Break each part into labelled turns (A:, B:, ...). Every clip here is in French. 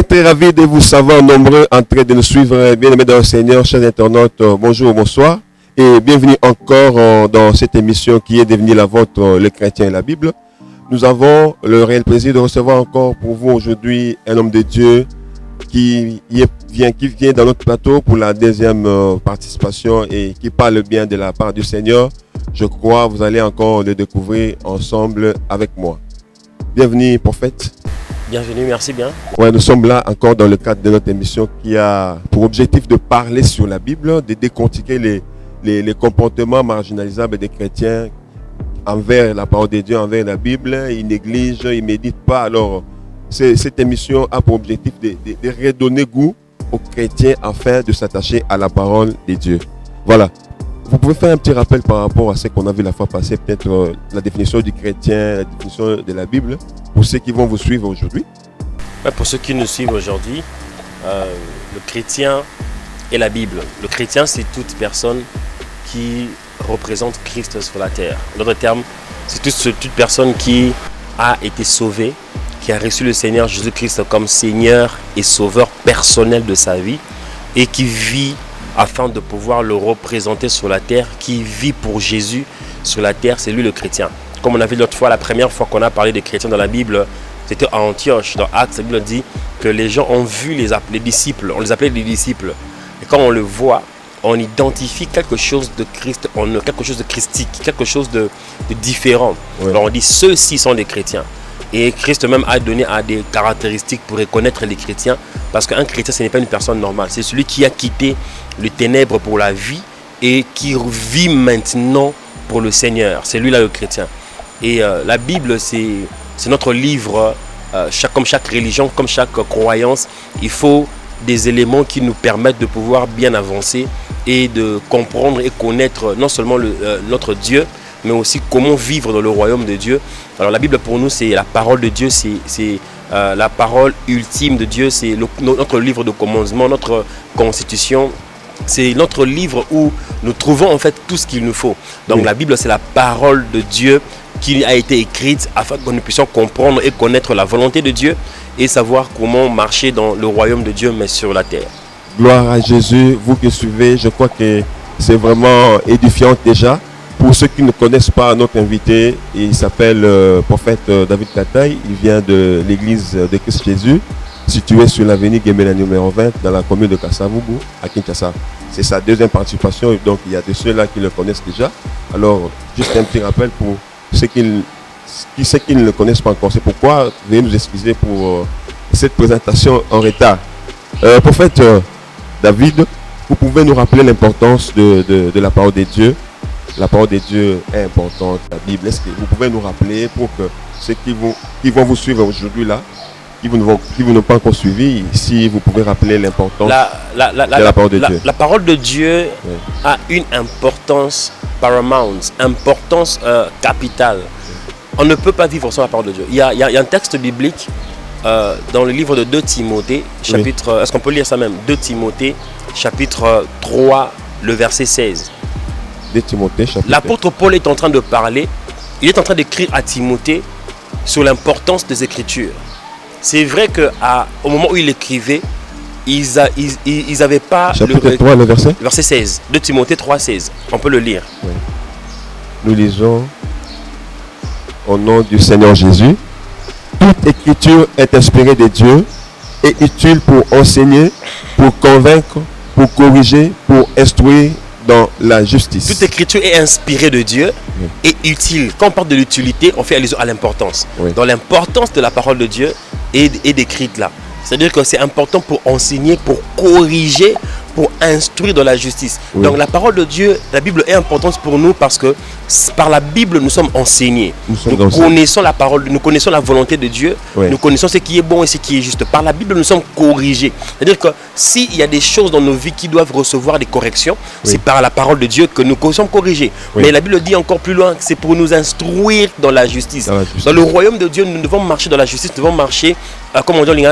A: Très ravi de vous savoir nombreux en train de nous suivre, bien-aimés dans le Seigneur, chers internautes, bonjour, bonsoir, et bienvenue encore dans cette émission qui est devenue la vôtre, le chrétien et la Bible. Nous avons le réel plaisir de recevoir encore pour vous aujourd'hui un homme de Dieu qui vient dans notre plateau pour la deuxième participation et qui parle bien de la part du Seigneur. Je crois que vous allez encore le découvrir ensemble avec moi. Bienvenue, prophète.
B: Bienvenue, merci bien.
A: Ouais, nous sommes là encore dans le cadre de notre émission qui a pour objectif de parler sur la Bible, de décortiquer les comportements marginalisables des chrétiens envers la parole de Dieu, envers la Bible. Ils négligent, ils ne méditent pas. Alors, cette émission a pour objectif de redonner goût aux chrétiens afin de s'attacher à la parole de Dieu. Voilà. Vous pouvez faire un petit rappel par rapport à ce qu'on a vu la fois passée, peut-être la définition du chrétien, la définition de la Bible, pour ceux qui vont vous suivre aujourd'hui.
B: Pour ceux qui nous suivent aujourd'hui, le chrétien et la Bible. Le chrétien, c'est toute personne qui représente Christ sur la terre. En d'autres termes, c'est toute personne qui a été sauvée, qui a reçu le Seigneur Jésus-Christ comme Seigneur et Sauveur personnel de sa vie et qui vit afin de pouvoir le représenter sur la terre, qui vit pour Jésus sur la terre, c'est lui le chrétien. Comme on a vu l'autre fois, la première fois qu'on a parlé des chrétiens dans la Bible, c'était à Antioche. Dans Actes, la Bible dit que les gens ont vu les disciples, on les appelait les disciples. Et quand on le voit, on identifie quelque chose de Christ en eux, quelque chose de christique, quelque chose de différent. Ouais. Alors on dit ceux-ci sont des chrétiens. Et Christ même a donné des caractéristiques pour reconnaître les chrétiens. Parce qu'un chrétien, ce n'est pas une personne normale. C'est celui qui a quitté les ténèbres pour la vie et qui vit maintenant pour le Seigneur. C'est lui là le chrétien. Et la Bible, c'est notre livre. Comme chaque religion, comme chaque croyance, il faut des éléments qui nous permettent de pouvoir bien avancer et de comprendre et connaître non seulement notre Dieu, mais aussi comment vivre dans le royaume de Dieu. Alors la Bible pour nous, c'est la parole de Dieu, c'est la parole ultime de Dieu, c'est notre livre de commandement, notre constitution. C'est notre livre où nous trouvons en fait tout ce qu'il nous faut. Donc la Bible, c'est la parole de Dieu qui a été écrite afin que nous puissions comprendre et connaître la volonté de Dieu et savoir comment marcher dans le royaume de Dieu, mais sur la terre.
A: Gloire à Jésus, vous qui suivez, je crois que c'est vraiment édifiant déjà. Pour ceux qui ne connaissent pas notre invité, il s'appelle prophète David Kataï. Il vient de l'église de Christ Jésus, située sur l'avenue Guémena numéro 20, dans la commune de Kassavubu, à Kinshasa. C'est sa deuxième participation, donc il y a de ceux-là qui le connaissent déjà. Alors, juste un petit rappel pour ceux qui ne le connaissent pas encore. C'est pourquoi, veuillez nous excuser pour cette présentation en retard. Prophète David, vous pouvez nous rappeler l'importance de la parole de Dieu. La parole de Dieu est importante, la Bible. Est-ce que vous pouvez nous rappeler pour que ceux qui vont vous suivre aujourd'hui là, qui vous n'ont pas encore suivi, si vous pouvez rappeler l'importance de la parole de Dieu.
B: La parole de Dieu a une importance paramount, importance capitale. On ne peut pas vivre sans la parole de Dieu. Il y a un texte biblique dans le livre de 2 Timothée, chapitre, est-ce qu'on peut lire ça même? 2 Timothée, chapitre 3, le verset 16. L'apôtre Paul est en train de parler, il est en train d'écrire à Timothée sur l'importance des Écritures. C'est vrai qu'au moment où il écrivait, ils n'avaient pas
A: chapitre 3, le verset
B: 16, 2 Timothée 3, 16. On peut le lire.
A: Oui. Nous lisons au nom du Seigneur Jésus. Toute écriture est inspirée de Dieu et utile pour enseigner, pour convaincre, pour corriger, pour instruire dans la justice.
B: Toute écriture est inspirée de Dieu et utile. Quand on parle de l'utilité, on fait allusion à l'importance. Dans l'importance de la parole de Dieu est décrite là. C'est-à-dire que c'est important pour enseigner, pour corriger, pour instruire dans la justice. Donc la parole de Dieu, la Bible est importante pour nous parce que par la Bible, nous sommes enseignés. Nous connaissons la parole, nous connaissons la volonté de Dieu, nous connaissons ce qui est bon et ce qui est juste. Par la Bible, nous sommes corrigés. C'est-à-dire que s'il y a des choses dans nos vies qui doivent recevoir des corrections, c'est par la parole de Dieu que nous sommes corrigés. Mais la Bible dit encore plus loin que c'est pour nous instruire dans la justice. Dans le royaume de Dieu, nous devons marcher dans la justice, nous devons marcher, comme on dit,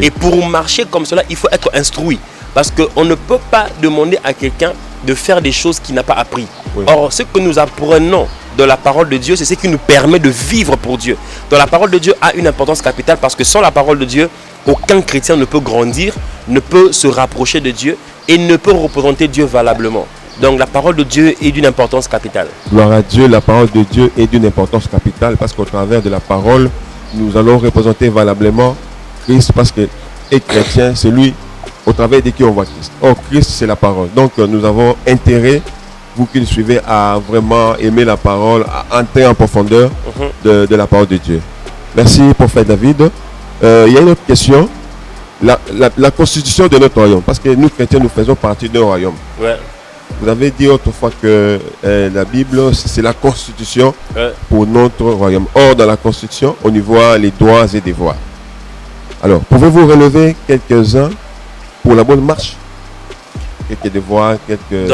B: et pour marcher comme cela, il faut être instruit. Parce qu'on ne peut pas demander à quelqu'un de faire des choses qu'il n'a pas appris. Or, ce que nous apprenons de la parole de Dieu, c'est ce qui nous permet de vivre pour Dieu. Donc la parole de Dieu a une importance capitale parce que sans la parole de Dieu, aucun chrétien ne peut grandir, ne peut se rapprocher de Dieu et ne peut représenter Dieu valablement. Donc la parole de Dieu est d'une importance capitale.
A: Gloire à Dieu, la parole de Dieu est d'une importance capitale parce qu'au travers de la parole, nous allons représenter valablement Christ parce que est chrétien, c'est lui au travers de qui on voit Christ. Or, Christ, c'est la parole. Donc nous avons intérêt, vous qui nous suivez, à vraiment aimer la parole, à entrer en profondeur de la parole de Dieu. Merci, prophète David. Il y a une autre question. La constitution de notre royaume, parce que nous chrétiens, nous faisons partie d'un royaume.
B: Ouais.
A: Vous avez dit autrefois que la Bible, c'est la constitution pour notre royaume. Or, dans la constitution, on y voit les droits et devoirs. Alors, pouvez-vous relever quelques-uns pour la bonne marche? Quelques devoirs, quelques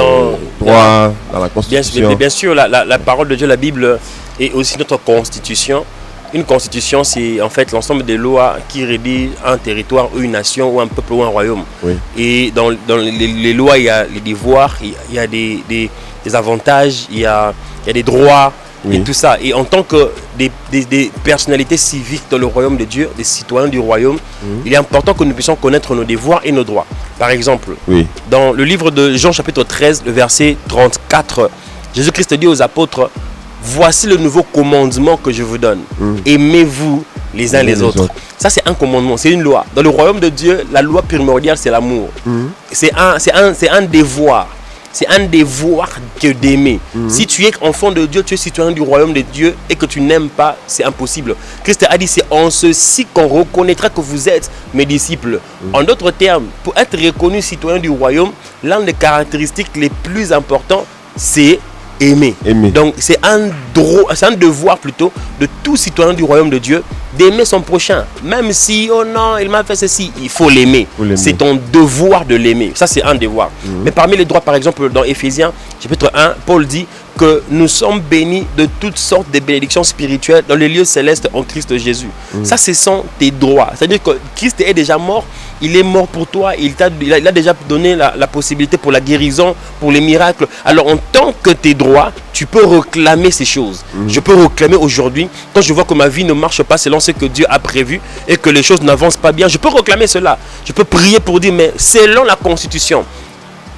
A: droits dans la constitution.
B: Bien sûr, la parole de Dieu, la Bible, est aussi notre constitution. Une constitution, c'est en fait l'ensemble des lois qui rédigent un territoire ou une nation ou un peuple ou un royaume. Oui. Et dans les lois, il y a les devoirs, il y a des avantages, il y a des droits, oui, et tout ça. Et en tant que des personnalités civiques dans le royaume de Dieu, des citoyens du royaume, il est important que nous puissions connaître nos devoirs et nos droits. Par exemple, dans le livre de Jean chapitre 13, le verset 34, Jésus-Christ dit aux apôtres: voici le nouveau commandement que je vous donne. Aimez-vous les uns les autres. Ça, c'est un commandement, c'est une loi. Dans le royaume de Dieu, la loi primordiale, c'est l'amour. C'est un devoir. C'est un devoir que d'aimer. Si tu es enfant de Dieu, tu es citoyen du royaume de Dieu et que tu n'aimes pas, c'est impossible. Christ a dit, c'est en ceci qu'on reconnaîtra que vous êtes mes disciples. En d'autres termes, pour être reconnu citoyen du royaume, l'une des caractéristiques les plus importantes, c'est aimer. Donc c'est un devoir plutôt de tout citoyen du royaume de Dieu d'aimer son prochain. Même si, oh non, il m'a fait ceci, il faut l'aimer. C'est ton devoir de l'aimer. Ça, c'est un devoir. Mais parmi les droits, par exemple, dans Éphésiens, chapitre 1, Paul dit que nous sommes bénis de toutes sortes de bénédictions spirituelles dans les lieux célestes en Christ Jésus. Ça, ce sont tes droits. C'est-à-dire que Christ est déjà mort. Il est mort pour toi. Il a déjà donné la possibilité pour la guérison, pour les miracles. Alors, en tant que tes droits, tu peux réclamer ces choses. Je peux réclamer aujourd'hui, quand je vois que ma vie ne marche pas selon ce que Dieu a prévu et que les choses n'avancent pas bien, je peux réclamer cela. Je peux prier pour dire, mais selon la Constitution,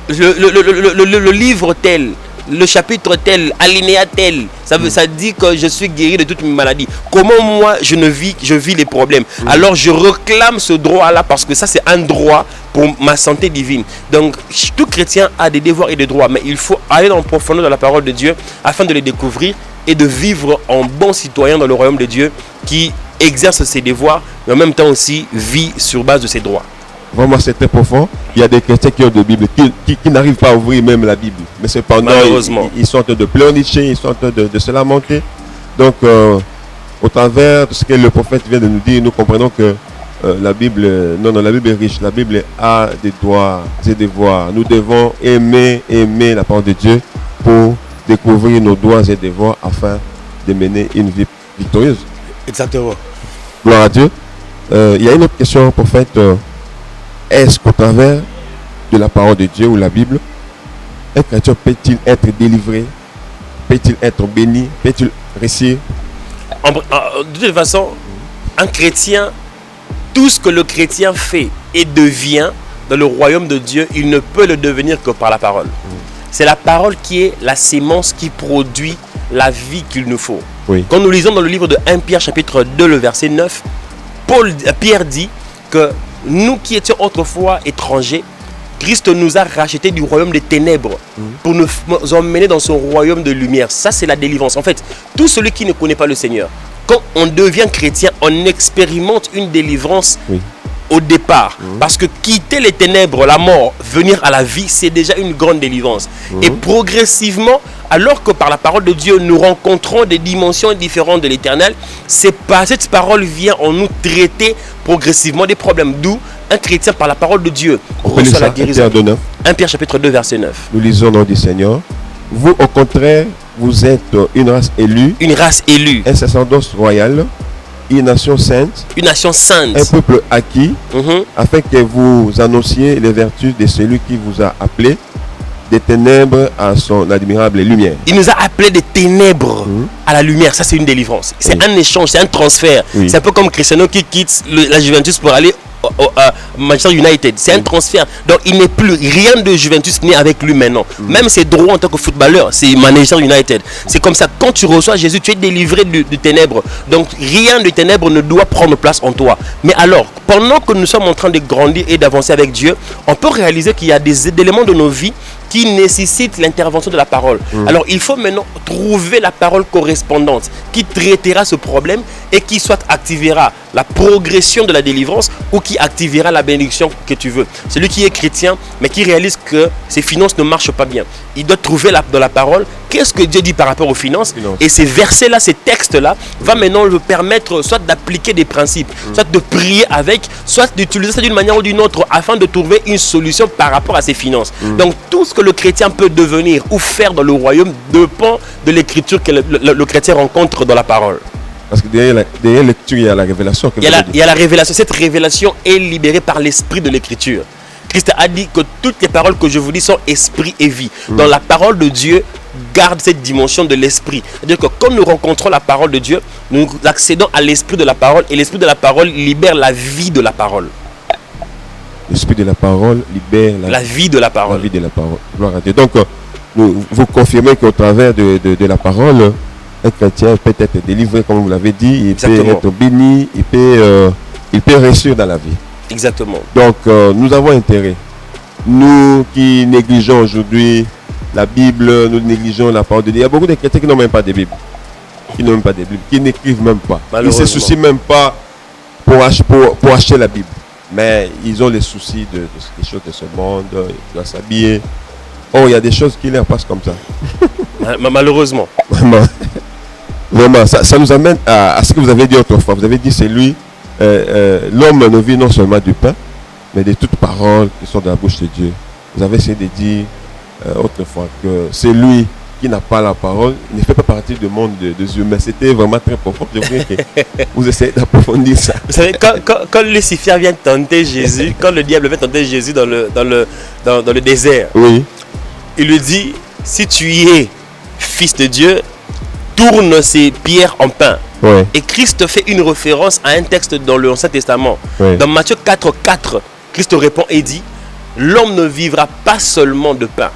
B: le livre tel, le chapitre tel, alinéa tel, ça dit que je suis guéri de toutes mes maladies. Comment moi je vis les problèmes? Alors je réclame ce droit-là parce que ça c'est un droit pour ma santé divine. Donc tout chrétien a des devoirs et des droits, mais il faut aller dans la profondeur de la parole de Dieu afin de les découvrir et de vivre en bon citoyen dans le royaume de Dieu qui exerce ses devoirs, mais en même temps aussi vit sur base de ses droits.
A: Vraiment, c'est très profond. Il y a des chrétiens qui ont de Bible, qui n'arrivent pas à ouvrir même la Bible. Mais cependant, ils sont en train de pleurnicher, ils sont en train de se lamenter. Donc, au travers de ce que le prophète vient de nous dire, nous comprenons que la Bible est riche. La Bible a des droits et des devoirs. Nous devons aimer la parole de Dieu pour découvrir nos droits et devoirs afin de mener une vie victorieuse.
B: Exactement.
A: Gloire à Dieu. Il y a une autre question, prophète. Est-ce qu'au travers de la parole de Dieu ou la Bible, un chrétien peut-il être délivré? Peut-il être béni? Peut-il réussir?
B: De toute façon, un chrétien, tout ce que le chrétien fait et devient dans le royaume de Dieu, il ne peut le devenir que par la parole. C'est la parole qui est la sémence qui produit la vie qu'il nous faut. Quand nous lisons dans le livre de 1 Pierre chapitre 2, le verset 9, Pierre dit que nous qui étions autrefois étrangers, Christ nous a rachetés du royaume des ténèbres pour nous emmener dans son royaume de lumière. Ça, c'est la délivrance. En fait, tout celui qui ne connaît pas le Seigneur, quand on devient chrétien, on expérimente une délivrance au départ. Parce que quitter les ténèbres, la mort, venir à la vie, c'est déjà une grande délivrance. Et progressivement, alors que par la parole de Dieu, nous rencontrons des dimensions différentes de l'éternel, cette parole vient en nous traiter progressivement des problèmes. D'où un chrétien, par la parole de Dieu, reçoit la guérison. 1 Pierre chapitre 2, verset 9.
A: Nous lisons au nom du Seigneur. Vous, au contraire, vous êtes une race élue.
B: Une race élue.
A: Un sacerdoce royal. Une nation sainte.
B: Une nation sainte.
A: Un peuple acquis. Afin que vous annonciez les vertus de celui qui vous a appelé des ténèbres à son admirable lumière.
B: Il nous a appelés des ténèbres à la lumière. Ça, c'est une délivrance. C'est un échange, c'est un transfert. C'est un peu comme Cristiano qui quitte la Juventus pour aller Manchester United. C'est un transfert. Donc il n'est plus rien de Juventus né avec lui maintenant. Même ses droits en tant que footballeur, c'est Manchester United. C'est comme ça, quand tu reçois Jésus, tu es délivré de ténèbres. Donc rien de ténèbres ne doit prendre place en toi. Mais alors, pendant que nous sommes en train de grandir et d'avancer avec Dieu, on peut réaliser qu'il y a des éléments de nos vies qui nécessitent l'intervention de la parole. Alors il faut maintenant trouver la parole correspondante qui traitera ce problème et qui soit activera la progression de la délivrance ou qui activera la bénédiction que tu veux. Celui qui est chrétien mais qui réalise que ses finances ne marchent pas bien, il doit trouver dans la parole qu'est-ce que Dieu dit par rapport aux finances. Et ces versets-là, ces textes-là va maintenant le permettre soit d'appliquer des principes, soit de prier avec, soit d'utiliser ça d'une manière ou d'une autre afin de trouver une solution par rapport à ses finances. Donc tout ce que le chrétien peut devenir ou faire dans le royaume dépend de l'écriture que le chrétien rencontre dans la parole.
A: Parce que derrière lecture, il y a la révélation.
B: Il y a la révélation. Cette révélation est libérée par l'esprit de l'écriture. Christ a dit que toutes les paroles que je vous dis sont esprit et vie. Dans la parole de Dieu, garde cette dimension de l'esprit. C'est-à-dire que quand nous rencontrons la parole de Dieu, nous accédons à l'esprit de la parole et l'esprit de la parole libère la vie de la parole.
A: L'esprit de la parole libère
B: la vie de la parole.
A: La vie de la parole. Gloire à Dieu. Donc, vous confirmez qu'au travers de la parole, un chrétien peut être délivré, comme vous l'avez dit, il peut être béni, il peut réussir dans la vie.
B: Exactement.
A: Donc, nous avons intérêt. Nous qui négligeons aujourd'hui la Bible, nous négligeons la parole de Dieu. Il y a beaucoup de chrétiens qui n'ont même pas de Bible. Qui n'ont même pas de Bible, qui n'écrivent même pas. Ils ne se soucient même pas pour acheter la Bible. Mais ils ont les soucis des choses de ce monde, ils doivent s'habiller. Oh, il y a des choses qui leur passent comme ça.
B: Malheureusement.
A: Vraiment, ça nous amène à ce que vous avez dit autrefois. Vous avez dit, c'est lui, l'homme ne vit non seulement du pain, mais de toutes paroles qui sont de la bouche de Dieu. Vous avez essayé de dire autrefois que c'est lui qui n'a pas la parole, il ne fait pas partie du monde des humains. C'était vraiment très profond. Je voudrais que vous essayez d'approfondir ça.
B: Vous savez, quand Lucifer vient tenter Jésus, quand le diable vient tenter Jésus dans le désert,
A: oui,
B: il lui dit, si tu es fils de Dieu, tourne ces pierres en pain.
A: Ouais.
B: Et Christ fait une référence à un texte dans l'Ancien Testament. Ouais. Dans Matthieu 4:4, Christ répond et dit, l'homme ne vivra pas seulement de pain,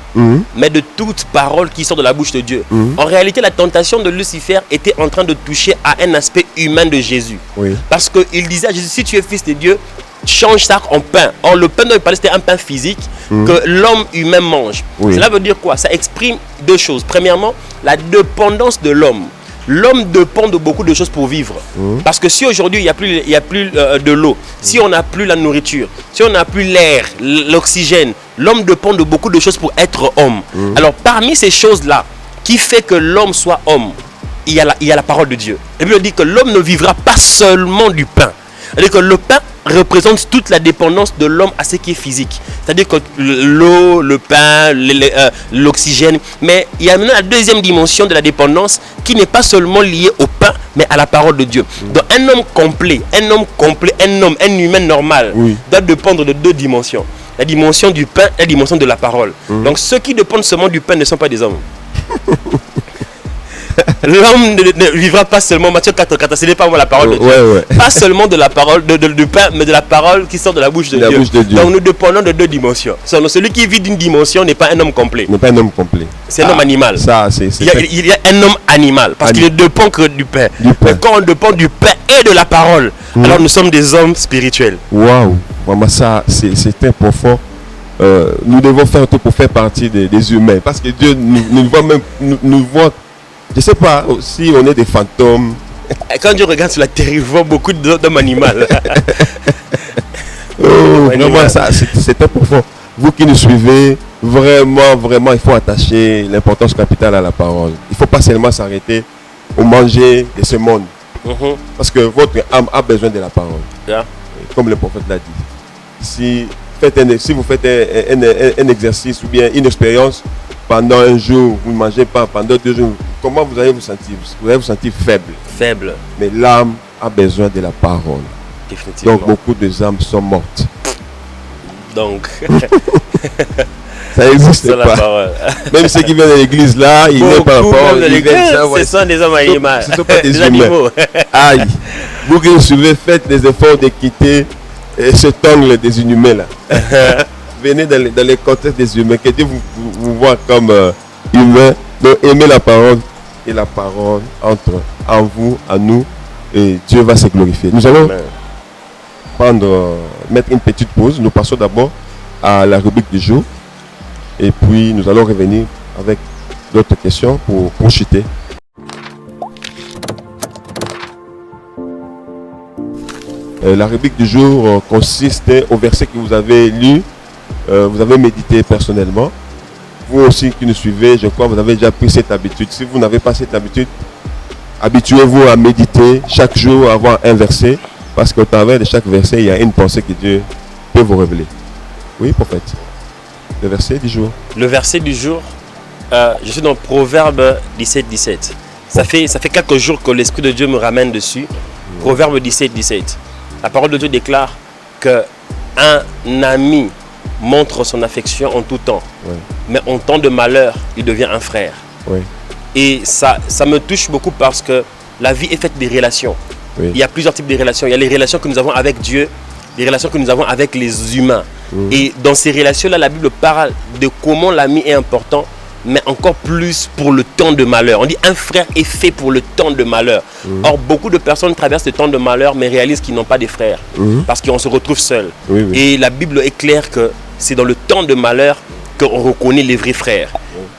B: mais de toute parole qui sort de la bouche de Dieu. En réalité, la tentation de Lucifer était en train de toucher à un aspect humain de Jésus. Oui. Parce qu'il disait à Jésus, si tu es fils de Dieu, change ça en pain. Or, le pain dont il parlait, c'était un pain physique que l'homme humain mange. Oui. Cela veut dire quoi? Ça exprime deux choses. Premièrement, la dépendance de l'homme. L'homme dépend de beaucoup de choses pour vivre. Parce que si aujourd'hui, il n'y a plus de l'eau, si on n'a plus la nourriture, si on n'a plus l'air, l'oxygène, l'homme dépend de beaucoup de choses pour être homme. Alors, parmi ces choses-là, qui fait que l'homme soit homme, il y a la parole de Dieu. Et puis, on dit que l'homme ne vivra pas seulement du pain. C'est-à-dire que le pain représente toute la dépendance de l'homme à ce qui est physique. C'est-à-dire que l'eau, le pain, l'oxygène. Mais il y a maintenant la deuxième dimension de la dépendance qui n'est pas seulement liée au pain, mais à la parole de Dieu. Donc un homme complet, un humain normal, doit dépendre de deux dimensions. La dimension du pain et la dimension de la parole. Donc ceux qui dépendent seulement du pain ne sont pas des hommes. L'homme ne vivra pas seulement, Matthieu 4:4, ce n'est pas moi la parole de Dieu. Pas seulement de la parole du pain, mais de la parole qui sort de la bouche de Dieu. Donc nous dépendons de deux dimensions. Celui qui vit d'une dimension n'est pas un homme complet.
A: N'est pas un homme complet.
B: C'est un homme animal. Il y a un homme animal, parce qu'il ne dépend que du pain. Mais quand on dépend du pain et de la parole, alors nous sommes des hommes spirituels.
A: Waouh, vraiment ça, c'est très profond. Nous devons faire tout pour faire partie des humains, parce que Dieu nous voit. Je ne sais pas si on est des fantômes.
B: Quand Dieu regarde sur la terre, il voit beaucoup d'hommes animaux.
A: Vraiment, ça, c'est très profond. Vous qui nous suivez, vraiment, il faut attacher l'importance capitale à la parole. Il ne faut pas seulement s'arrêter au manger de ce monde. Parce que votre âme a besoin de la parole. Comme le prophète l'a dit. Si vous faites un exercice ou bien une expérience, pendant un jour, vous ne mangez pas, pendant 2 jours, comment vous allez vous sentir? Vous allez vous sentir faible.
B: Faible.
A: Mais l'âme a besoin de la parole.
B: Définitivement.
A: Donc beaucoup âmes sont mortes.
B: Donc,
A: ça n'existe pas. Même ceux qui viennent de l'église là, ils n'ont pas la parole.
B: Ce sont des hommes animaux.
A: Ce ne sont pas des humains. Aïe. Vous qui nous suivez, faites des efforts de quitter cet angle des inhumains là. Venez dans les contextes des humains. Que Dieu vous voit comme humain. Donc aimez la parole et la parole entre en vous, en nous, et Dieu va se glorifier. Nous allons mettre une petite pause. Nous passons d'abord à la rubrique du jour et puis nous allons revenir avec d'autres questions pour chuter. La rubrique du jour consiste au verset que vous avez lu, vous avez médité personnellement. Vous aussi qui nous suivez, je crois que vous avez déjà pris cette habitude. Si vous n'avez pas cette habitude, habituez-vous à méditer chaque jour, à avoir un verset, parce qu'au travers de chaque verset, il y a une pensée que Dieu peut vous révéler. Oui, prophète. Le verset du jour.
B: Le verset du jour, je suis dans Proverbe 17. Ça fait quelques jours que l'Esprit de Dieu me ramène dessus. Proverbe 17. La parole de Dieu déclare qu'un ami montre son affection en tout temps. Oui. Mais en temps de malheur, il devient un frère. Oui. Et ça me touche beaucoup parce que la vie est faite des relations. Oui. Il y a plusieurs types de relations. Il y a les relations que nous avons avec Dieu, les relations que nous avons avec les humains. Et dans ces relations-là, la Bible parle de comment l'ami est important, mais encore plus pour le temps de malheur. On dit un frère est fait pour le temps de malheur. Or, beaucoup de personnes traversent le temps de malheur, mais réalisent qu'ils n'ont pas de frères, parce qu'on se retrouve seul. Et la Bible est claire que c'est dans le temps de malheur qu'on reconnaît les vrais frères.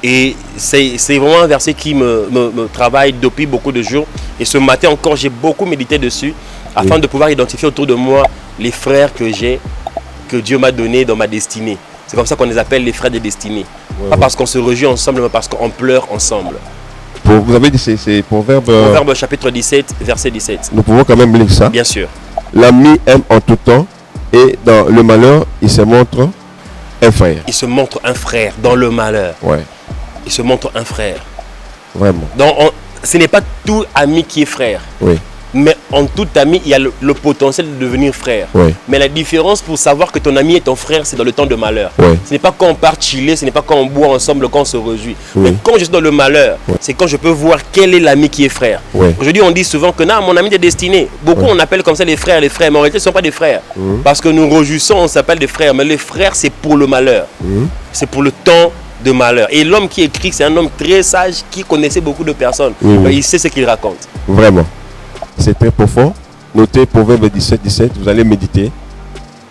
B: Et c'est vraiment un verset qui me travaille depuis beaucoup de jours. Et ce matin encore, j'ai beaucoup médité dessus, afin de pouvoir identifier autour de moi les frères que j'ai, que Dieu m'a donné dans ma destinée. C'est comme ça qu'on les appelle les frères de destinée. Pas parce qu'on se réjouit ensemble, mais parce qu'on pleure ensemble.
A: Vous avez dit c'est
B: Proverbe chapitre 17, verset 17.
A: Nous pouvons quand même lire ça.
B: Bien sûr.
A: L'ami aime en tout temps et dans le malheur, il se montre un frère.
B: Il se montre un frère dans le malheur.
A: Ouais.
B: Il se montre un frère.
A: Vraiment.
B: Donc, ce n'est pas tout ami qui est frère.
A: Oui.
B: Mais en tout ami, il y a le potentiel de devenir frère.
A: Oui.
B: Mais la différence pour savoir que ton ami est ton frère, c'est dans le temps de malheur.
A: Oui.
B: Ce n'est pas quand on part chiller, ce n'est pas quand on boit ensemble, quand on se réjouit.
A: Oui.
B: Mais quand je suis dans le malheur, c'est quand je peux voir quel est l'ami qui est frère.
A: Oui.
B: Aujourd'hui, on dit souvent que non, mon ami est destiné. Beaucoup, on appelle comme ça les frères. Mais en réalité, ce ne sont pas des frères. Parce que nous réjouissons, on s'appelle des frères. Mais les frères, c'est pour le malheur. C'est pour le temps de malheur. Et l'homme qui écrit, c'est un homme très sage qui connaissait beaucoup de personnes. Il sait ce qu'il raconte.
A: Vraiment. C'est très profond. Notez Proverbe 17, vous allez méditer.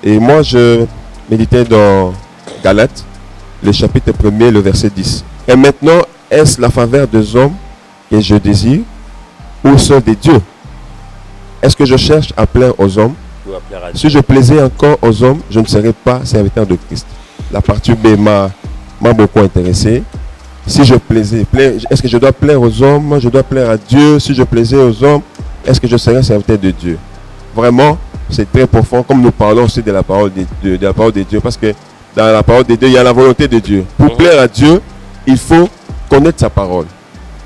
A: Et moi, je méditais dans Galates, le chapitre 1er, le verset 10. Et maintenant, est-ce la faveur des hommes que je désire ou celle des dieux? Est-ce que je cherche à plaire aux hommes? Si je plaisais encore aux hommes, je ne serais pas serviteur de Christ. La partie B m'a beaucoup intéressé. Si je plaisais, est-ce que je dois plaire aux hommes? Je dois plaire à Dieu. Si je plaisais aux hommes, est-ce que je serais serviteur de Dieu? Vraiment, c'est très profond, comme nous parlons aussi de la parole de la parole de Dieu, parce que dans la parole de Dieu, il y a la volonté de Dieu. Pour plaire à Dieu, il faut connaître sa parole.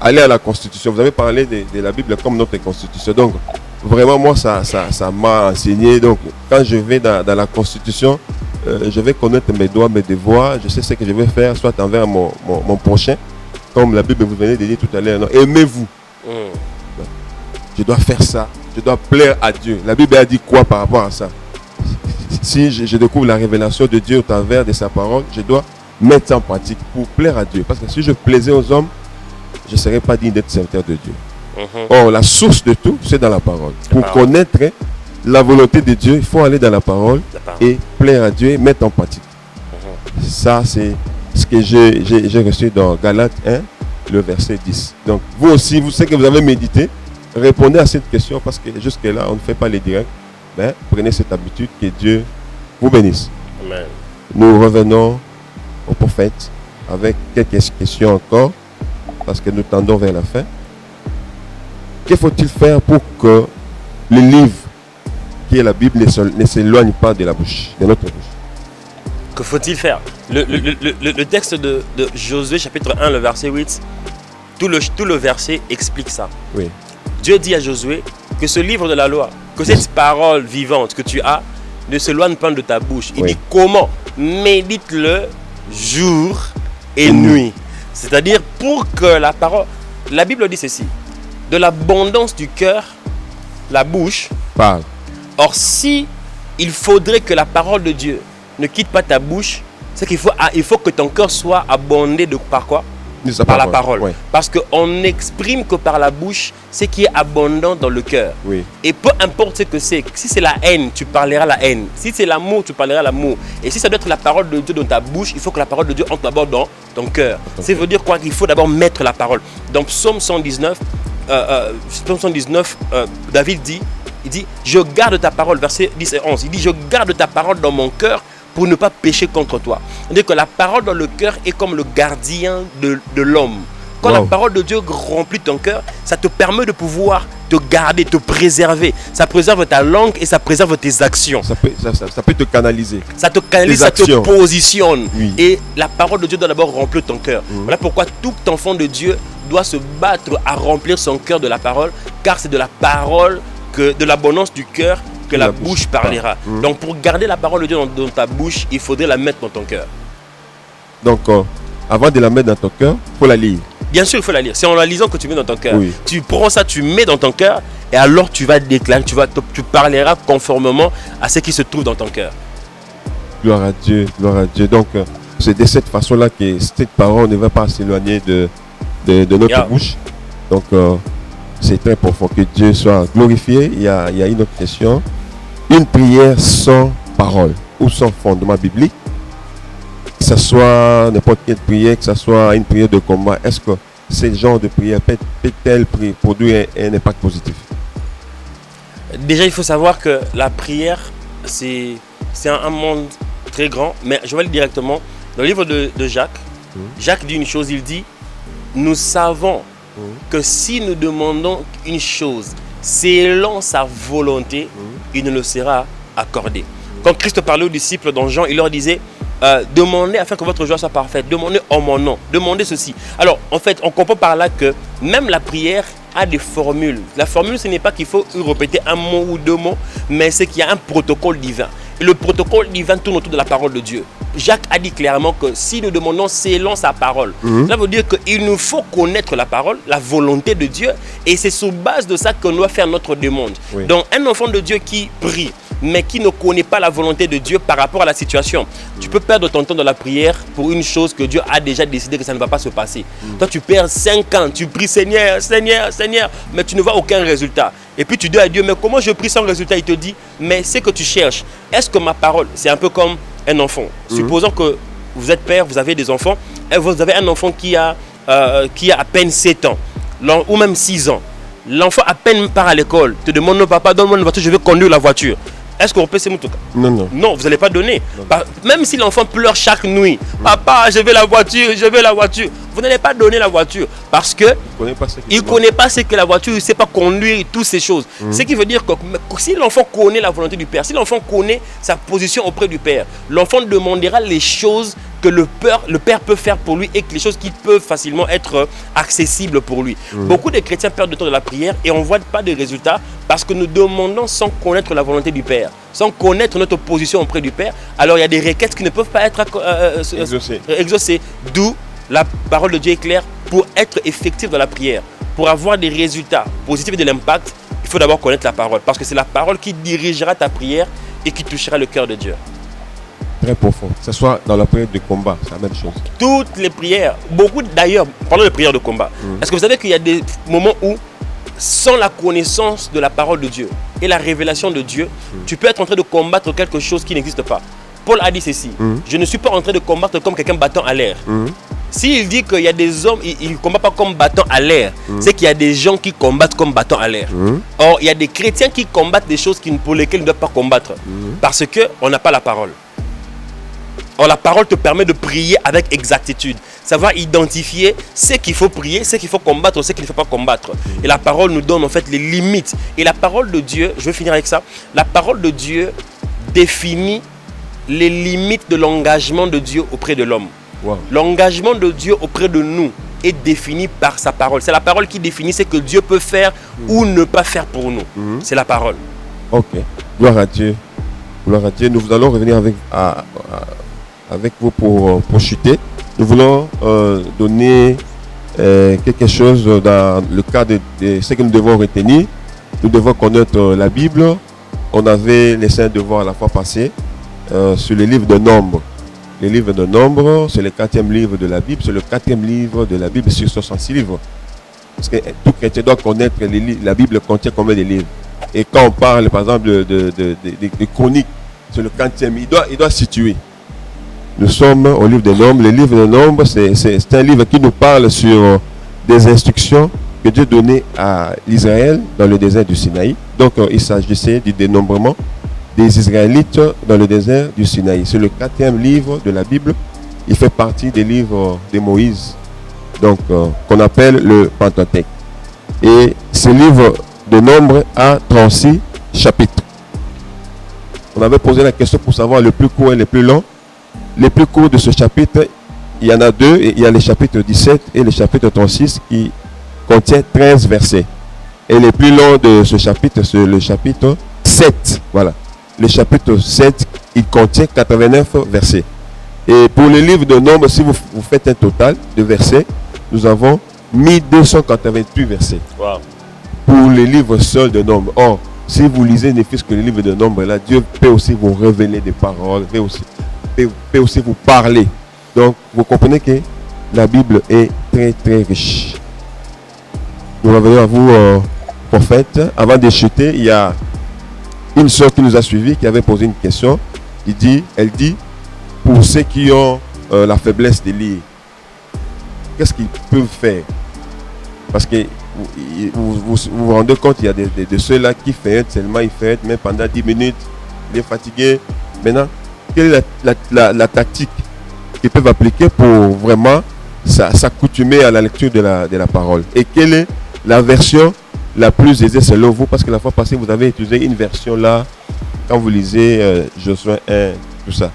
A: Aller à la Constitution. Vous avez parlé de la Bible comme notre Constitution. Donc, vraiment, moi, ça m'a enseigné. Donc, quand je vais dans la Constitution, je vais connaître mes droits, mes devoirs. Je sais ce que je vais faire, soit envers mon prochain, comme la Bible vous venez de dire tout à l'heure. Aimez-vous. Je dois faire ça. Je dois plaire à Dieu. La Bible a dit quoi par rapport à ça? Si je découvre la révélation de Dieu au travers de sa parole, je dois mettre ça en pratique pour plaire à Dieu. Parce que si je plaisais aux hommes, je ne serais pas digne d'être serviteur de Dieu. Or, la source de tout, c'est dans la parole. Pour connaître la volonté de Dieu, il faut aller dans la parole et plaire à Dieu et mettre en pratique. Ça, c'est ce que j'ai reçu dans Galates 1, le verset 10. Donc, vous aussi, vous savez que vous avez médité. Répondez à cette question parce que jusque-là, on ne fait pas les directs. Mais prenez cette habitude, que Dieu vous bénisse.
B: Amen.
A: Nous revenons au prophète avec quelques questions encore parce que nous tendons vers la fin. Que faut-il faire pour que le livre qui est la Bible ne s'éloigne pas de la bouche, de notre bouche?
B: Que faut-il faire? Le texte de Josué chapitre 1, le verset 8, tout le verset explique ça.
A: Oui.
B: Dieu dit à Josué que ce livre de la loi, que cette parole vivante que tu as, ne s'éloigne pas de ta bouche. Il dit comment? Médite-le jour et nuit. C'est-à-dire pour que la parole... La Bible dit ceci. De l'abondance du cœur, la bouche
A: parle.
B: Or si il faudrait que la parole de Dieu ne quitte pas ta bouche. C'est qu'il faut que ton cœur soit abondé par quoi? Par la parole.
A: Ouais.
B: Parce qu'on n'exprime que par la bouche ce qui est abondant dans le cœur.
A: Oui.
B: Et peu importe ce que c'est, si c'est la haine, tu parleras la haine. Si c'est l'amour, tu parleras l'amour. Et si ça doit être la parole de Dieu dans ta bouche, il faut que la parole de Dieu entre d'abord dans ton cœur. Ça veut dire quoi? Qu'il faut d'abord mettre la parole. Dans Psaume 119, David dit, je garde ta parole, versets 10 et 11. Il dit, je garde ta parole dans mon cœur pour ne pas pécher contre toi. C'est-à-dire que la parole dans le cœur est comme le gardien de l'homme. Quand la parole de Dieu remplit ton cœur, ça te permet de pouvoir te garder, te préserver. Ça préserve ta langue et ça préserve tes actions.
A: Ça peut te canaliser.
B: Ça te canalise, ça te positionne.
A: Oui.
B: Et la parole de Dieu doit d'abord remplir ton cœur. Voilà pourquoi tout enfant de Dieu doit se battre à remplir son cœur de la parole, car c'est de la parole, de l'abondance du cœur, que la bouche parlera. Donc pour garder la parole de Dieu dans ta bouche, il faudrait la mettre dans ton cœur.
A: Donc avant de la mettre dans ton cœur, il faut la lire.
B: Bien sûr, il faut la lire. C'est en la lisant que tu mets dans ton cœur.
A: Oui.
B: Tu prends ça, tu mets dans ton cœur et alors tu vas déclarer, tu parleras conformément à ce qui se trouve dans ton cœur.
A: Gloire à Dieu, gloire à Dieu. Donc c'est de cette façon-là que cette parole ne va pas s'éloigner de notre bouche. Donc c'est très profond. Que Dieu soit glorifié. Il y a une autre question. Une prière sans parole ou sans fondement biblique, que ce soit n'importe quelle prière, que ce soit une prière de combat, est-ce que ce genre de prière peut-elle produire un impact positif?
B: Déjà, il faut savoir que la prière, c'est un monde très grand, mais je vais aller directement dans le livre de Jacques. Jacques dit une chose, il dit, nous savons que si nous demandons une chose selon sa volonté, il nous le sera accordé. Quand Christ parlait aux disciples dans Jean, il leur disait, demandez afin que votre joie soit parfaite, demandez en mon nom, demandez ceci. Alors en fait, on comprend par là que même la prière a des formules. La formule, ce n'est pas qu'il faut répéter un mot ou deux mots, mais c'est qu'il y a un protocole divin. Et le protocole divin tourne autour de la parole de Dieu. Jacques a dit clairement que si nous demandons selon sa parole, ça veut dire qu'il nous faut connaître la parole, la volonté de Dieu, et c'est sur base de ça qu'on doit faire notre demande.
A: Oui.
B: Donc un enfant de Dieu qui prie, mais qui ne connaît pas la volonté de Dieu par rapport à la situation, tu peux perdre ton temps dans la prière pour une chose que Dieu a déjà décidé que ça ne va pas se passer. Toi tu perds 5 ans, tu pries Seigneur, Seigneur, Seigneur, mais tu ne vois aucun résultat. Et puis tu dis à Dieu, mais comment je prie sans résultat? Il te dit, mais c'est que tu cherches. Est-ce que ma parole, c'est un peu comme un enfant. Supposons que vous êtes père, vous avez des enfants, et vous avez un enfant qui a à peine 7 ans, ou même 6 ans. L'enfant à peine part à l'école, te demande, non papa, donne-moi une voiture, je vais conduire la voiture. Est-ce que vous pouvez
A: Non, non.
B: Non, vous n'allez pas donner. Même si l'enfant pleure chaque nuit, papa, je veux la voiture, je veux la voiture. Vous n'allez pas donner la voiture parce que il ne connaît pas ce que la voiture, il ne sait pas conduire toutes ces choses. Ce qui veut dire que si l'enfant connaît la volonté du Père, si l'enfant connaît sa position auprès du Père, l'enfant demandera les choses que le Père peut faire pour lui et que les choses qui peuvent facilement être accessibles pour lui. Beaucoup de chrétiens perdent le temps de la prière et on ne voit pas de résultats parce que nous demandons sans connaître la volonté du Père, sans connaître notre position auprès du Père. Alors il y a des requêtes qui ne peuvent pas être exaucées. D'où la parole de Dieu est claire, pour être effectif dans la prière, pour avoir des résultats positifs et de l'impact, il faut d'abord connaître la parole. Parce que c'est la parole qui dirigera ta prière et qui touchera le cœur de Dieu.
A: Très profond. Que ce soit dans la prière de combat, c'est la même chose.
B: Toutes les prières, beaucoup d'ailleurs, parlons de prières de combat. Est-ce que vous savez qu'il y a des moments où, sans la connaissance de la parole de Dieu et la révélation de Dieu, tu peux être en train de combattre quelque chose qui n'existe pas. Paul a dit ceci, je ne suis pas en train de combattre comme quelqu'un battant à l'air. S'il dit qu'il y a des hommes, il ne combat pas comme battant à l'air, c'est qu'il y a des gens qui combattent comme battant à l'air. Or, il y a des chrétiens qui combattent des choses pour lesquelles ils ne doivent pas combattre. Parce qu'on n'a pas la parole. Or, la parole te permet de prier avec exactitude. Savoir identifier ce qu'il faut prier, ce qu'il faut combattre, ce qu'il ne faut pas combattre. Et la parole nous donne en fait les limites. Et la parole de Dieu, je vais finir avec ça, la parole de Dieu définit les limites de l'engagement de Dieu auprès de l'homme.
A: Wow.
B: L'engagement de Dieu auprès de nous est défini par sa parole. C'est la parole qui définit ce que Dieu peut faire ou ne pas faire pour nous. C'est la parole.
A: Ok. Gloire à Dieu. Gloire à Dieu. Nous allons revenir avec vous pour chuter. Nous voulons donner quelque chose dans le cas de ce que nous devons retenir. Nous devons connaître la Bible on avait laissé un devoir la fois passée sur le livre de Nombres. Le livre de Nombres, c'est le 4e livre de la Bible. C'est le 4e livre de la Bible sur 66 livres. Parce que tout chrétien doit connaître la Bible contient combien de livres. Et quand on parle, par exemple, de chroniques, c'est le 4e, il doit situer. Nous sommes au livre de Nombres. Le livre de Nombres, c'est un livre qui nous parle sur des instructions que Dieu donnait à Israël dans le désert du Sinaï. Donc, il s'agissait du dénombrement des Israélites dans le désert du Sinaï. C'est le 4e livre de la Bible. Il fait partie des livres de Moïse, donc qu'on appelle le Pentateuque. Et ce livre de Nombres a 36 chapitres. On avait posé la question pour savoir le plus court et le plus long. Les plus courts de ce chapitre, il y en a 2. Il y a le chapitre 17 et le chapitre 36 qui contient 13 versets. Et le plus long de ce chapitre, c'est le chapitre 7. Voilà. Le chapitre 7, il contient 89 versets. Et pour le livre de Nombres, si vous faites un total de versets, nous avons 1288 versets.
B: Wow.
A: Pour le livre seul de Nombres. Or, si vous lisez ne fût-ce que le livre de Nombres, là, Dieu peut aussi vous révéler des paroles, peut aussi vous parler. Donc, vous comprenez que la Bible est très, très riche. Nous revenons à vous, prophète. Avant de chuter, il y a une soeur qui nous a suivis, qui avait posé une question. Elle dit, pour ceux qui ont la faiblesse de lire, qu'est-ce qu'ils peuvent faire? Parce que vous rendez compte, il y a de ceux-là qui fêtent seulement, ils fêtent même pendant 10 minutes, il est fatigué. Maintenant, quelle est la tactique qu'ils peuvent appliquer pour vraiment s'accoutumer à la lecture de la parole? Et quelle est la version la plus aisée selon vous? Parce que la fois passée, vous avez utilisé une version là, quand vous lisez Josué 1, tout ça.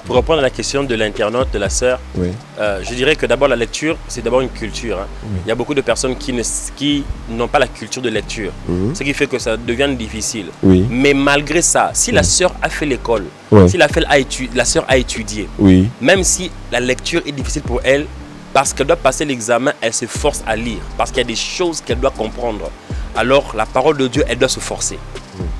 B: Pour répondre à la question de l'internaute, de la sœur,
A: Oui.
B: Je dirais que d'abord la lecture, c'est d'abord une culture. Hein.
A: Oui.
B: Il y a beaucoup de personnes qui n'ont pas la culture de lecture, ce qui fait que ça devient difficile.
A: Oui.
B: Mais malgré ça, si la sœur a fait l'école,
A: Oui.
B: si la sœur a étudié,
A: Oui.
B: même si la lecture est difficile pour elle, parce qu'elle doit passer l'examen, elle se force à lire, parce qu'il y a des choses qu'elle doit comprendre. Alors la parole de Dieu, elle doit se forcer.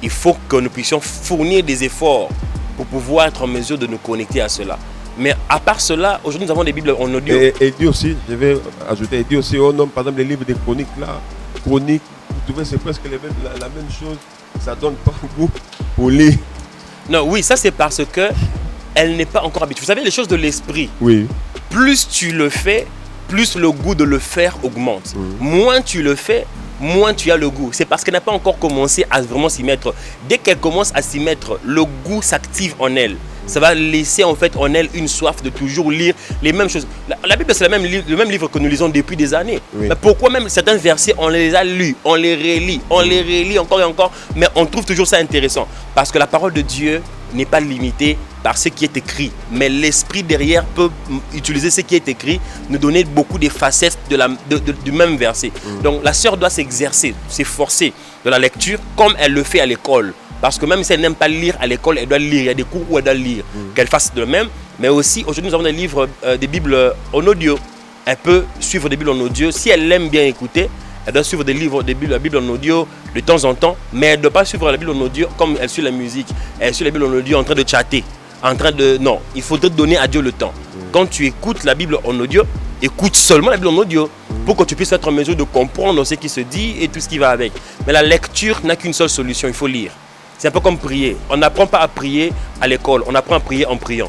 B: Il faut que nous puissions fournir des efforts pour pouvoir être en mesure de nous connecter à cela. Mais à part cela, aujourd'hui nous avons des Bibles en audio.
A: Et dit aussi, je vais ajouter, il dit aussi, oh non, par exemple, les livres de chroniques là, chroniques, vous trouvez c'est presque la même chose, ça donne pas goût pour lire.
B: Non, oui, ça c'est parce que elle n'est pas encore habituée. Vous savez, les choses de l'esprit,
A: Oui.
B: plus tu le fais, plus le goût de le faire augmente. Moins tu le fais, moins tu as le goût. C'est parce qu'elle n'a pas encore commencé à vraiment s'y mettre. Dès qu'elle commence à s'y mettre, le goût s'active en elle. Ça va laisser en fait en elle une soif de toujours lire les mêmes choses. La Bible, c'est le même livre que nous lisons depuis des années.
A: Oui.
B: Mais pourquoi même certains versets, on les a lus, on les relit encore et encore, mais on trouve toujours ça intéressant. Parce que la parole de Dieu n'est pas limitée par ce qui est écrit, mais l'esprit derrière peut utiliser ce qui est écrit, nous donner beaucoup de facettes du même verset. Donc la sœur doit s'exercer, s'efforcer de la lecture comme elle le fait à l'école. Parce que même si elle n'aime pas lire à l'école, elle doit lire. Il y a des cours où elle doit lire. Qu'elle fasse de même. Mais aussi, aujourd'hui, nous avons des livres, des Bibles en audio. Elle peut suivre des Bibles en audio. Si elle aime bien écouter, elle doit suivre la Bible en audio de temps en temps. Mais elle ne doit pas suivre la Bible en audio comme elle suit la musique. Elle suit la Bible en audio en train de chatter. Non, il faudrait donner à Dieu le temps. Quand tu écoutes la Bible en audio, écoute seulement la Bible en audio pour que tu puisses être en mesure de comprendre ce qui se dit et tout ce qui va avec. Mais la lecture n'a qu'une seule solution, il faut lire. C'est un peu comme prier. On n'apprend pas à prier à l'école, on apprend à prier en priant.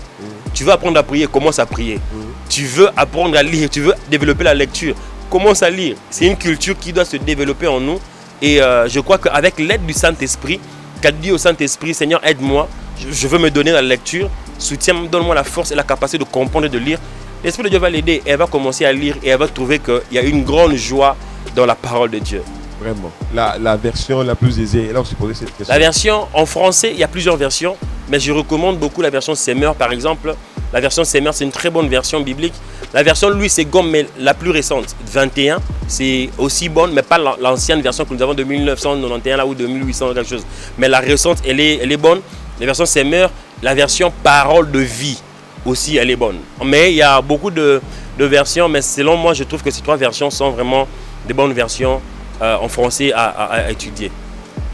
B: Tu veux apprendre à prier, commence à prier. Tu veux apprendre à lire, tu veux développer la lecture, commence à lire. C'est une culture qui doit se développer en nous. Et je crois qu'avec l'aide du Saint-Esprit, qu'elle dit au Saint-Esprit, Seigneur, aide-moi, je veux me donner la lecture, soutiens-moi, donne-moi la force et la capacité de comprendre et de lire. L'Esprit de Dieu va l'aider, elle va commencer à lire et elle va trouver qu'il y a une grande joie dans la parole de Dieu.
A: Vraiment. La version la plus aisée. Et là, on s'est posé cette question.
B: La version en français, il y a plusieurs versions, mais je recommande beaucoup la version Semeur, par exemple. La version Semeur, c'est une très bonne version biblique. La version Louis Segom, mais la plus récente, 21, c'est aussi bonne, mais pas l'ancienne version que nous avons de 1991 là, ou de 1800 quelque chose. Mais la récente, elle est bonne. La version Semeur, la version Parole de vie aussi, elle est bonne. Mais il y a beaucoup de versions, mais selon moi, je trouve que ces trois versions sont vraiment des bonnes versions en français à étudier.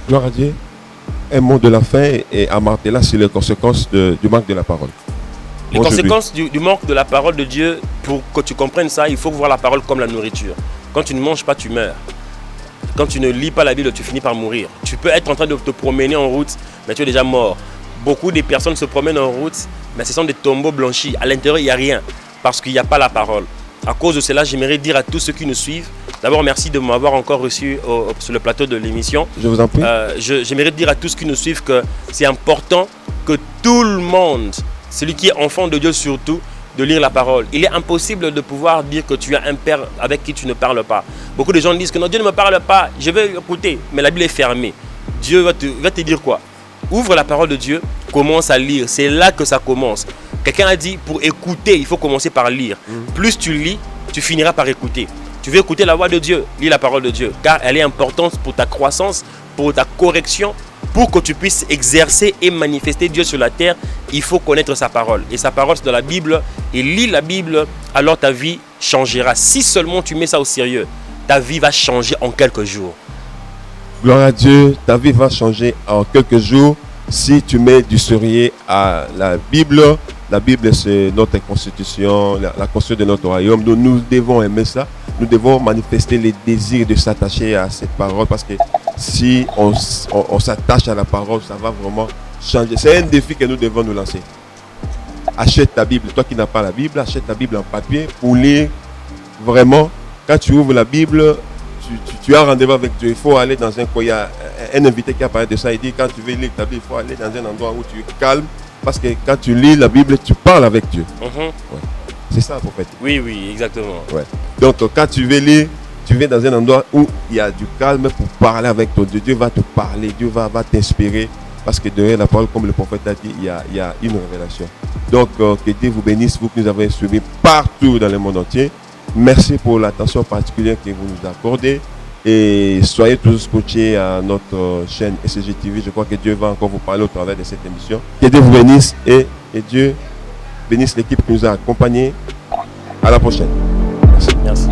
A: Gloire à Dieu. un mot de la fin et à marteler sur les conséquences du manque de la parole.
B: Les conséquences du manque de la parole de Dieu, pour que tu comprennes ça, il faut voir la parole comme la nourriture. Quand tu ne manges pas, tu meurs. Quand tu ne lis pas la Bible, tu finis par mourir. Tu peux être en train de te promener en route, mais tu es déjà mort. Beaucoup de personnes se promènent en route, mais ce sont des tombeaux blanchis. À l'intérieur, il n'y a rien, parce qu'il n'y a pas la parole. À cause de cela, j'aimerais dire à tous ceux qui nous suivent, d'abord merci de m'avoir encore reçu sur le plateau de l'émission.
A: Je vous en prie.
B: J'aimerais dire à tous ceux qui nous suivent que c'est important que tout le monde, celui qui est enfant de Dieu surtout, de lire la parole. Il est impossible de pouvoir dire que tu as un père avec qui tu ne parles pas. Beaucoup de gens disent que non, Dieu ne me parle pas, je vais écouter, mais la Bible est fermée. Dieu va te dire quoi? Ouvre la parole de Dieu, commence à lire, c'est là que ça commence. Quelqu'un a dit, pour écouter, il faut commencer par lire. Plus tu lis, tu finiras par écouter. Tu veux écouter la voix de Dieu, lis la parole de Dieu, car elle est importante pour ta croissance, pour ta correction. Pour que tu puisses exercer et manifester Dieu sur la terre, il faut connaître sa parole. Et sa parole, c'est dans la Bible. Et lis la Bible, alors ta vie changera. Si seulement tu mets ça au sérieux, ta vie va changer en quelques jours.
A: Gloire à Dieu, ta vie va changer en quelques jours si tu mets du sérieux à la Bible. La Bible, c'est notre constitution, la constitution de notre royaume. Nous devons aimer ça. Nous devons manifester les désirs de s'attacher à cette parole, parce que si on s'attache à la parole, ça va vraiment changer. C'est un défi que nous devons nous lancer. Achète ta Bible. Toi qui n'as pas la Bible, achète ta Bible en papier pour lire vraiment. Quand tu ouvres la Bible, tu as rendez-vous avec Dieu. Il faut aller dans un coin. Il y a un invité qui a parlé de ça. Il dit, quand tu veux lire ta Bible, il faut aller dans un endroit où tu es calme. Parce que quand tu lis la Bible, tu parles avec Dieu. Ouais. C'est ça, prophète.
B: Oui, exactement.
A: Ouais. Donc, quand tu veux lire, tu viens dans un endroit où il y a du calme pour parler avec ton Dieu. Dieu va te parler, Dieu va t'inspirer. Parce que derrière la parole, comme le prophète a dit, il y a une révélation. Donc, que Dieu vous bénisse, vous qui nous avez suivis partout dans le monde entier. Merci pour l'attention particulière que vous nous accordez. Et soyez toujours scotchés à notre chaîne SCG TV. Je crois que Dieu va encore vous parler au travers de cette émission. Que Dieu vous bénisse et Dieu bénisse l'équipe qui nous a accompagnés. À la prochaine. Merci.